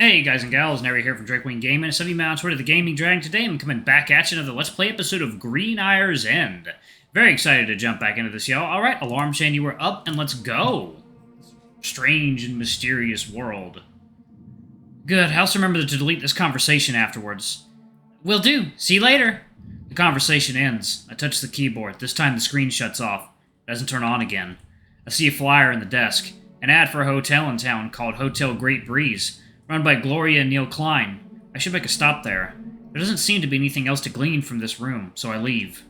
Hey guys and gals, Eyre here from Drakewing Gaming, and some of you on Twitter, the Gaming Dragon. Today I'm coming back at you another Let's Play episode of Green Eyre's End. Very excited to jump back into this, y'all. Alright, alarm chain, you were up, and let's go. Strange and mysterious world. Good, I also remember to delete this conversation afterwards. Will do. See you later. The conversation ends. I touch the keyboard. This time the screen shuts off. It doesn't turn on again. I see a flyer in the desk. An ad for a hotel in town called Hotel Great Breeze, run by Gloria and Neil Klein. I should make a stop there. There doesn't seem to be anything else to glean from this room, so I leave.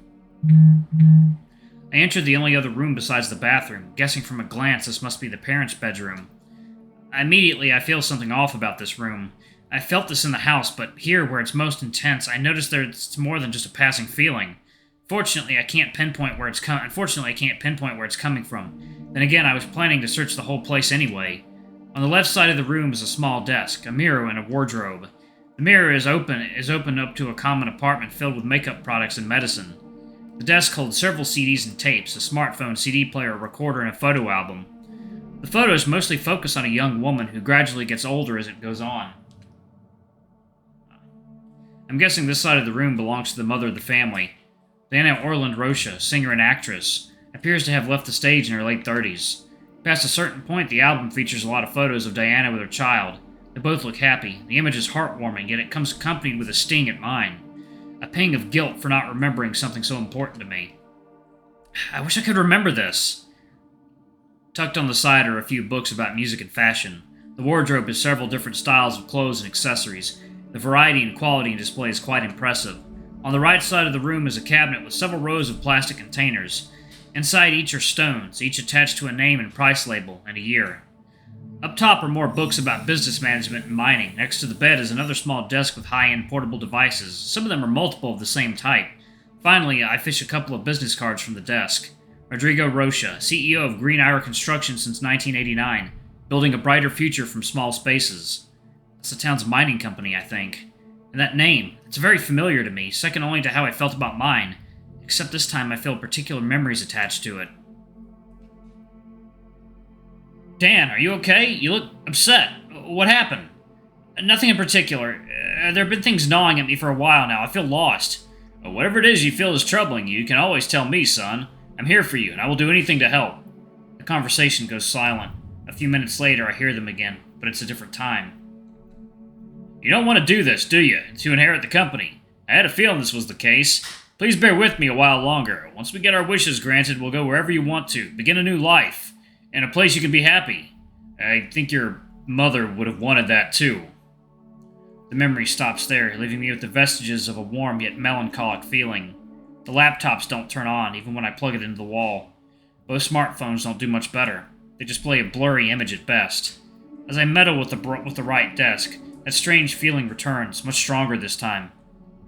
I entered the only other room besides the bathroom, guessing from a glance this must be the parents' bedroom. Immediately, I feel something off about this room. I felt this in the house, but here, where it's most intense, I notice that it's more than just a passing feeling. Unfortunately, I can't pinpoint where it's coming from. Then again, I was planning to search the whole place anyway. On the left side of the room is a small desk, a mirror, and a wardrobe. The mirror is open up to a common apartment filled with makeup products and medicine. The desk holds several CDs and tapes, a smartphone, CD player, a recorder, and a photo album. The photos mostly focus on a young woman who gradually gets older as it goes on. I'm guessing this side of the room belongs to the mother of the family. Diana Orland Rocha, singer and actress, appears to have left the stage in her late 30s. Past a certain point, the album features a lot of photos of Diana with her child. They both look happy. The image is heartwarming, yet it comes accompanied with a sting at mine. A pang of guilt for not remembering something so important to me. I wish I could remember this. Tucked on the side are a few books about music and fashion. The wardrobe has several different styles of clothes and accessories. The variety and quality in display is quite impressive. On the right side of the room is a cabinet with several rows of plastic containers. Inside each are stones, each attached to a name and price label, and a year. Up top are more books about business management and mining. Next to the bed is another small desk with high-end portable devices. Some of them are multiple of the same type. Finally, I fish a couple of business cards from the desk. Rodrigo Rocha, CEO of Green Eyre Construction since 1989, building a brighter future from small spaces. That's the town's mining company, I think. And that name, it's very familiar to me, second only to how I felt about mine. Except this time I feel particular memories attached to it. Dan, are you okay? You look upset. What happened? Nothing in particular. There have been things gnawing at me for a while now. I feel lost. Whatever it is you feel is troubling you, you can always tell me, son. I'm here for you, and I will do anything to help. The conversation goes silent. A few minutes later, I hear them again, but it's a different time. You don't want to do this, do you? To inherit the company. I had a feeling this was the case. Please bear with me a while longer. Once we get our wishes granted, we'll go wherever you want to. Begin a new life. In a place you can be happy. I think your mother would have wanted that too. The memory stops there, leaving me with the vestiges of a warm yet melancholic feeling. The laptops don't turn on, even when I plug it into the wall. Both smartphones don't do much better. They display a blurry image at best. As I meddle with the right desk, that strange feeling returns, much stronger this time.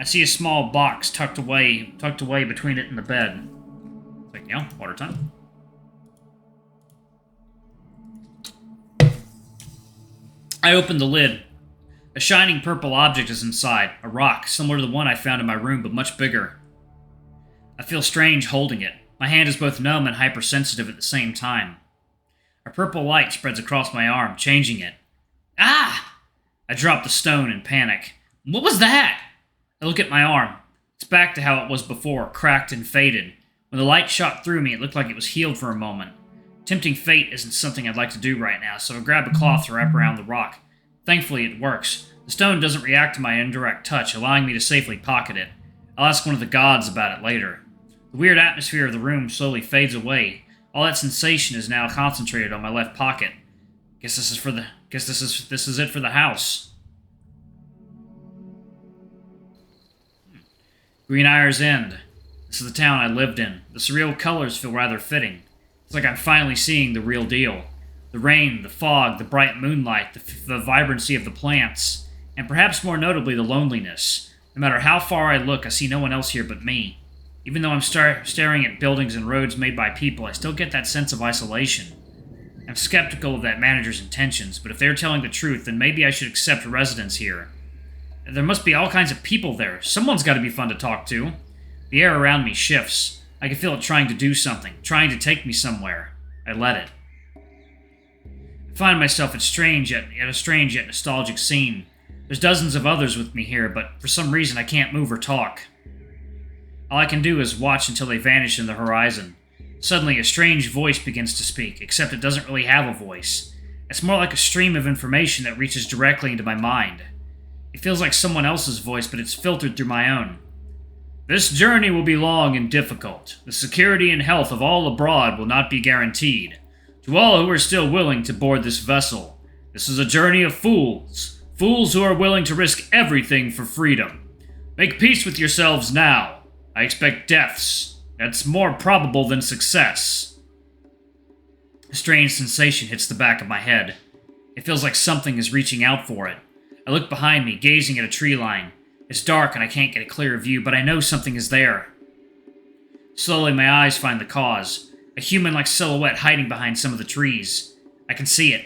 I see a small box tucked away between it and the bed. It's like, water time. I open the lid. A shining purple object is inside, a rock, similar to the one I found in my room, but much bigger. I feel strange holding it. My hand is both numb and hypersensitive at the same time. A purple light spreads across my arm, changing it. Ah! I drop the stone in panic. What was that? I look at my arm. It's back to how it was before, cracked and faded. When the light shot through me, it looked like it was healed for a moment. Tempting fate isn't something I'd like to do right now, so I grab a cloth to wrap around the rock. Thankfully, it works. The stone doesn't react to my indirect touch, allowing me to safely pocket it. I'll ask one of the gods about it later. The weird atmosphere of the room slowly fades away. All that sensation is now concentrated on my left pocket. This is it for the house. Green Eyre's End. This is the town I lived in. The surreal colors feel rather fitting. It's like I'm finally seeing the real deal. The rain, the fog, the bright moonlight, the vibrancy of the plants, and perhaps more notably the loneliness. No matter how far I look, I see no one else here but me. Even though I'm staring at buildings and roads made by people, I still get that sense of isolation. I'm skeptical of that manager's intentions, but if they're telling the truth, then maybe I should accept residence here. There must be all kinds of people there. Someone's got to be fun to talk to. The air around me shifts. I can feel it trying to do something, trying to take me somewhere. I let it. Find myself at a strange yet nostalgic scene. There's dozens of others with me here, but for some reason I can't move or talk. All I can do is watch until they vanish in the horizon. Suddenly, a strange voice begins to speak, except it doesn't really have a voice. It's more like a stream of information that reaches directly into my mind. It feels like someone else's voice, but it's filtered through my own. This journey will be long and difficult. The security and health of all abroad will not be guaranteed. To all who are still willing to board this vessel, this is a journey of fools. Fools who are willing to risk everything for freedom. Make peace with yourselves now. I expect deaths. That's more probable than success. A strange sensation hits the back of my head. It feels like something is reaching out for it. I look behind me, gazing at a tree line. It's dark and I can't get a clear view, but I know something is there. Slowly, my eyes find the cause. A human-like silhouette hiding behind some of the trees. I can see it.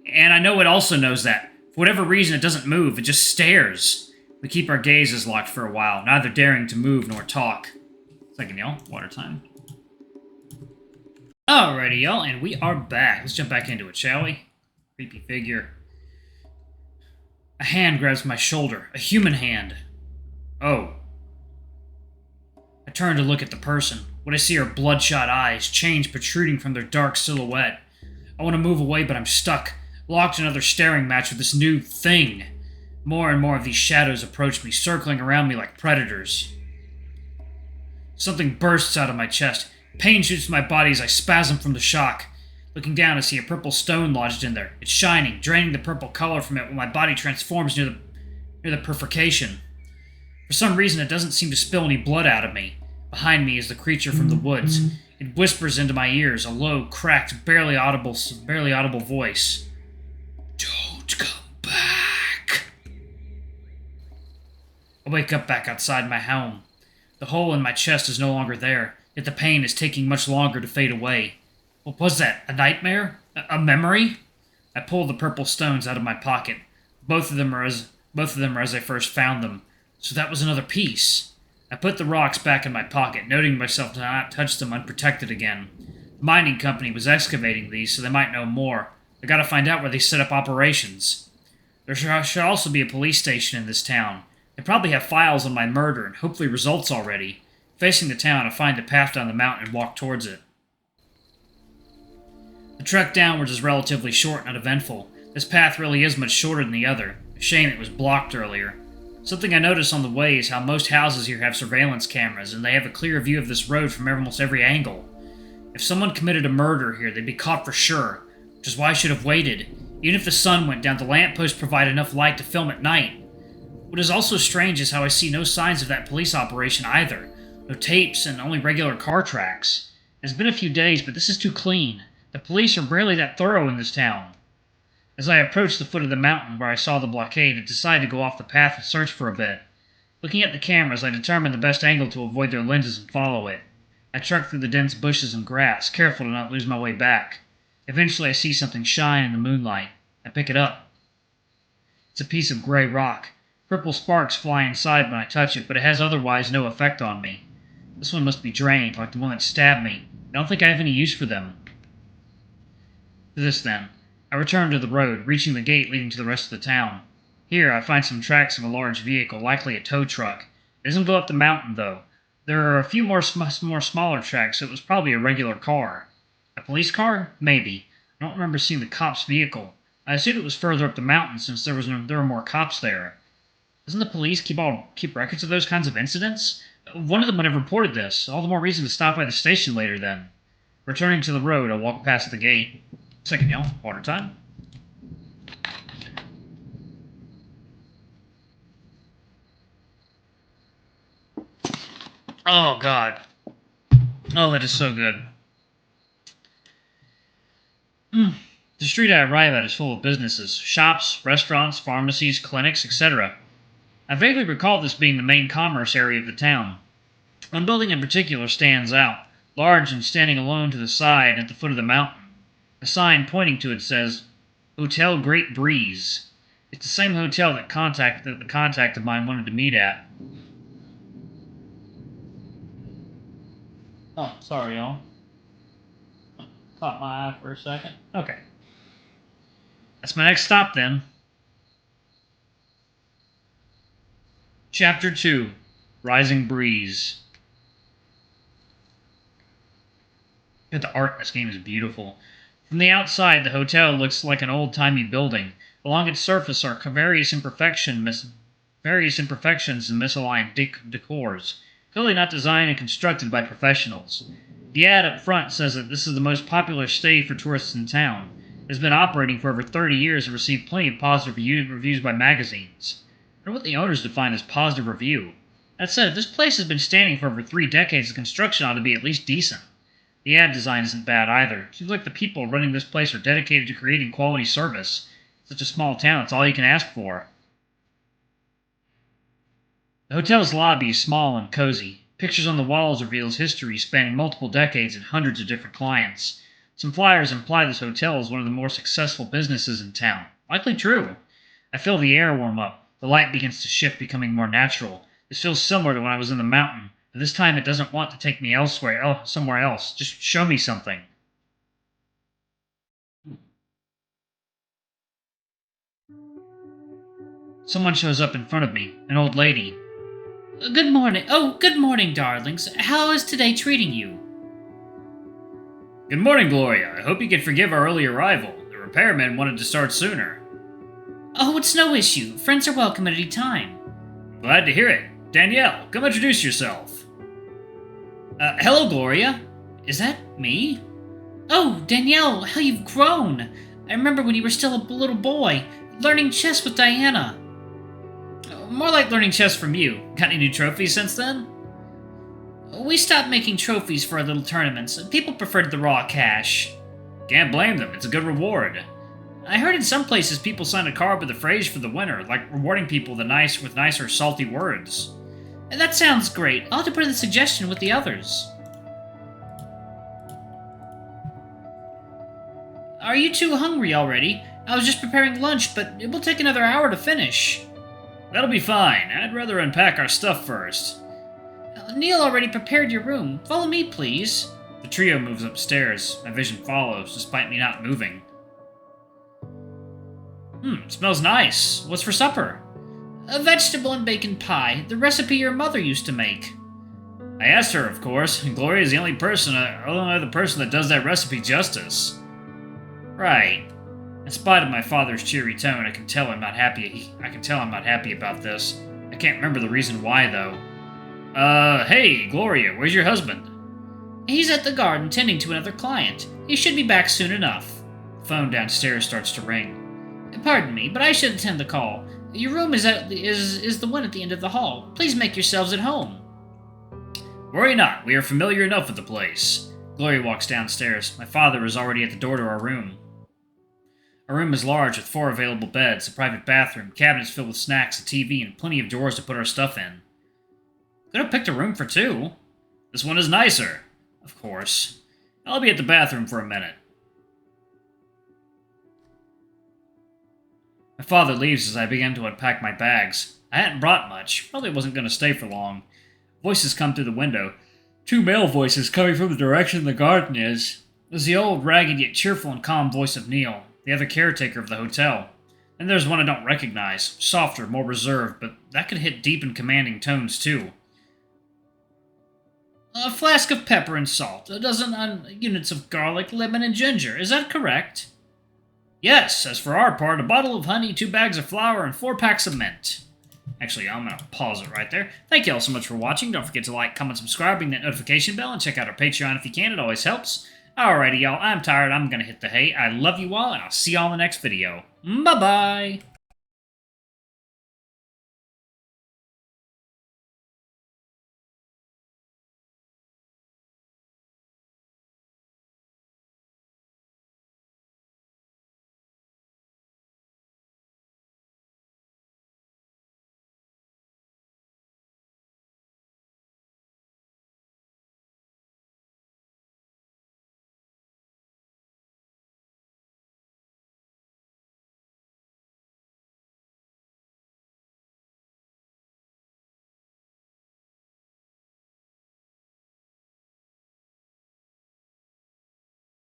And I know it also knows that. For whatever reason, it doesn't move. It just stares. We keep our gazes locked for a while, neither daring to move nor talk. Second, y'all. Water time. Alrighty, y'all, and we are back. Let's jump back into it, shall we? Creepy figure. A hand grabs my shoulder. A human hand. Oh. I turn to look at the person. What I see are bloodshot eyes, chains protruding from their dark silhouette. I want to move away, but I'm stuck, locked in another staring match with this new thing. More and more of these shadows approach me, circling around me like predators. Something bursts out of my chest. Pain shoots to my body as I spasm from the shock. Looking down, I see a purple stone lodged in there. It's shining, draining the purple color from it when my body transforms near the perfurication. For some reason, it doesn't seem to spill any blood out of me. Behind me is the creature from the woods. It whispers into my ears, a low, cracked, barely audible voice. Don't come back. I wake up back outside my home. The hole in my chest is no longer there, yet the pain is taking much longer to fade away. What was that? A nightmare? A memory? I pull the purple stones out of my pocket. Both of them are as I first found them. So that was another piece. I put the rocks back in my pocket, noting myself to not touch them unprotected again. The mining company was excavating these, so they might know more. I gotta find out where they set up operations. There should also be a police station in this town. They probably have files on my murder and hopefully results already. Facing the town, I find a path down the mountain and walk towards it. The trek downwards is relatively short and uneventful. This path really is much shorter than the other. A shame it was blocked earlier. Something I notice on the way is how most houses here have surveillance cameras, and they have a clear view of this road from almost every angle. If someone committed a murder here, they'd be caught for sure, which is why I should have waited. Even if the sun went down, the lampposts provide enough light to film at night. What is also strange is how I see no signs of that police operation either. No tapes and only regular car tracks. It's been a few days, but this is too clean. The police are rarely that thorough in this town. As I approached the foot of the mountain where I saw the blockade, I decided to go off the path and search for a bit. Looking at the cameras, I determined the best angle to avoid their lenses and follow it. I trekked through the dense bushes and grass, careful to not lose my way back. Eventually I see something shine in the moonlight. I pick it up. It's a piece of gray rock. Purple sparks fly inside when I touch it, but it has otherwise no effect on me. This one must be drained, like the one that stabbed me. I don't think I have any use for them. For this, then. I return to the road, reaching the gate leading to the rest of the town. Here, I find some tracks of a large vehicle, likely a tow truck. It doesn't go up the mountain, though. There are a few more smaller tracks, so it was probably a regular car. A police car? Maybe. I don't remember seeing the cop's vehicle. I assumed it was further up the mountain since there were more cops there. Doesn't the police keep records of those kinds of incidents? One of them would have reported this. All the more reason to stop by the station later, then. Returning to the road, I walk past the gate. Second, y'all. Water time. Oh, God. Oh, that is so good. The street I arrive at is full of businesses. Shops, restaurants, pharmacies, clinics, etc. I vaguely recall this being the main commerce area of the town. One building in particular stands out, large and standing alone to the side at the foot of the mountain. A sign pointing to it says, Hotel Great Breeze. It's the same hotel that the contact of mine wanted to meet at. Oh, sorry, y'all. Caught my eye for a second. Okay. That's my next stop, then. Chapter 2. Rising Breeze. The art in this game is beautiful. From the outside, the hotel looks like an old-timey building. Along its surface are various imperfections and misaligned decors, clearly not designed and constructed by professionals. The ad up front says that this is the most popular stay for tourists in town. It has been operating for over 30 years and received plenty of positive reviews by magazines. I wonder what the owners define as positive review. That said, if this place has been standing for over 3 decades, the construction ought to be at least decent. The ad design isn't bad either. It seems like the people running this place are dedicated to creating quality service. Such a small town, it's all you can ask for. The hotel's lobby is small and cozy. Pictures on the walls reveals history spanning multiple decades and hundreds of different clients. Some flyers imply this hotel is one of the more successful businesses in town. Likely true. I feel the air warm up. The light begins to shift, becoming more natural. This feels similar to when I was in the mountain, but this time it doesn't want to take me somewhere else. Just show me something. Someone shows up in front of me, an old lady. Good morning. Oh, good morning, darlings. How is today treating you? Good morning, Gloria. I hope you can forgive our early arrival. The repairman wanted to start sooner. Oh, it's no issue. Friends are welcome at any time. Glad to hear it. Danielle, come introduce yourself. Hello, Gloria. Is that me? Oh, Danielle, how you've grown. I remember when you were still a little boy, learning chess with Diana. More like learning chess from you. Got any new trophies since then? We stopped making trophies for our little tournaments. People preferred the raw cash. Can't blame them. It's a good reward. I heard in some places people sign a card with a phrase for the winner, like rewarding people with nicer, salty words. That sounds great. I'll have to put in the suggestion with the others. Are you too hungry already? I was just preparing lunch, but it will take another hour to finish. That'll be fine. I'd rather unpack our stuff first. Neil already prepared your room. Follow me, please. The trio moves upstairs. My vision follows, despite me not moving. It smells nice. What's for supper? A vegetable and bacon pie, the recipe your mother used to make. I asked her, of course, and Gloria's the only other person that does that recipe justice. Right. In spite of my father's cheery tone, I can tell I'm not happy about this. I can't remember the reason why, though. Hey, Gloria, where's your husband? He's at the garden tending to another client. He should be back soon enough. The phone downstairs starts to ring. Pardon me, but I should attend the call. Your room is the one at the end of the hall. Please make yourselves at home. Worry not, we are familiar enough with the place. Gloria walks downstairs. My father is already at the door to our room. Our room is large with 4 available beds, a private bathroom, cabinets filled with snacks, a TV, and plenty of drawers to put our stuff in. Could have picked a room for 2. This one is nicer. Of course. I'll be at the bathroom for a minute. My father leaves as I begin to unpack my bags. I hadn't brought much. Probably wasn't going to stay for long. Voices come through the window. 2 male voices coming from the direction the garden is. There's the old, ragged yet cheerful and calm voice of Neil, the other caretaker of the hotel. Then there's one I don't recognize, softer, more reserved, but that could hit deep and commanding tones too. A flask of pepper and salt, a dozen units of garlic, lemon, and ginger. Is that correct? Yes, as for our part, a bottle of honey, 2 bags of flour, and 4 packs of mint. Actually, I'm going to pause it right there. Thank you all so much for watching. Don't forget to like, comment, subscribe, ring that notification bell, and check out our Patreon if you can. It always helps. Alrighty, y'all. I'm tired. I'm going to hit the hay. I love you all, and I'll see y'all in the next video. Bye-bye!